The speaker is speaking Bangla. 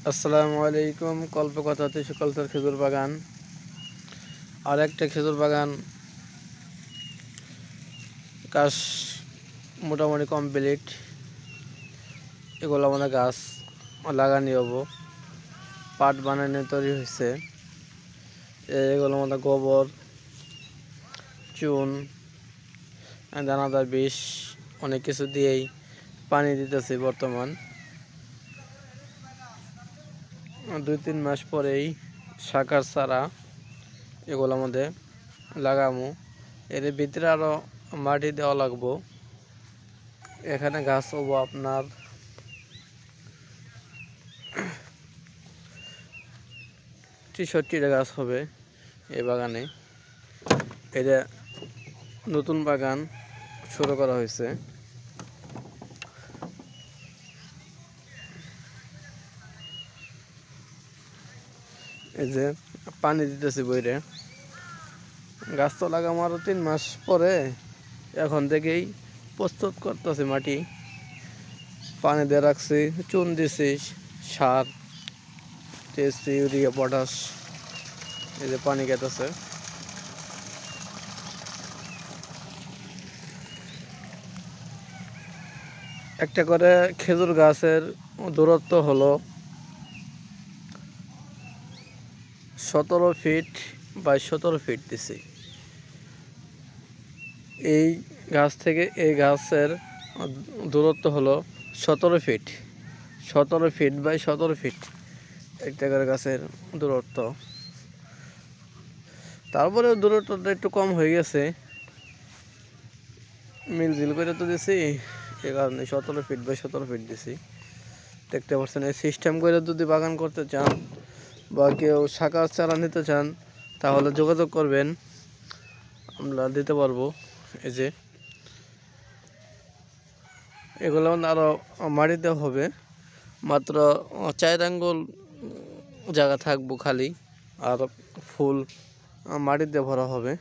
আসসালামু আলাইকুম। কল্পকথা কলতার খেজুর বাগান, আর একটা খেজুর বাগান কাজ মোটামুটি কমপ্লিট। এগুলো আমাদের গাছ লাগানি হবো, পাট বানানো তৈরি হয়েছে। এগুলো আমাদের গোবর, চুন, দানাদার বিষ অনেক কিছু দিয়েই পানি দিতেছি। বর্তমান 2-3 মাস পরেই শাকার চারা এগুলো আমাদের লাগামো। এর ভিতরে আরো মাটি দেওয়া লাগবো। এখানে গাছ হবো আপনার 63টা গাছ হবে এই বাগানে। এটা নতুন বাগান শুরু করা হয়েছে। এই যে পানি দিতেছি বইরে। গাছ তো লাগাম আরো 3 মাস পরে। এখন থেকেই প্রস্তুত করতেছি মাটি, পানি দিয়ে রাখছি, চুন দিছি, সার, টিএসপি, ইউরিয়া, পটাশ। এই যে পানি খেতেছে। একটা করে খেজুর গাছের দূরত্ব হলো 17 ফিট বা 17 ফিট দিছি। এই গাছ থেকে এই গাছের দূরত্ব হলো 17 ফিট। 17 ফিট বাই 17 ফিট একটা করে গাছের দূরত্ব। তারপরে দূরত্বটা একটু কম হয়ে গেছে, মিলজিল করে তো দিছি। এই কারণে 17 ফিট বাই 17 ফিট দিছি। দেখতে পাচ্ছেন। এই সিস্টেম করে যদি বাগান করতে চান বা কেউ শাকার চারা নিতে চান তাহলে যোগাযোগ করবেন, আমরা দিতে পারবো। এই যে এগুলো আরও মাটিতে হবে, মাত্র 4 আঙ্গুল জায়গা থাকবো খালি, আর ফুল মাটিতে ভরা হবে।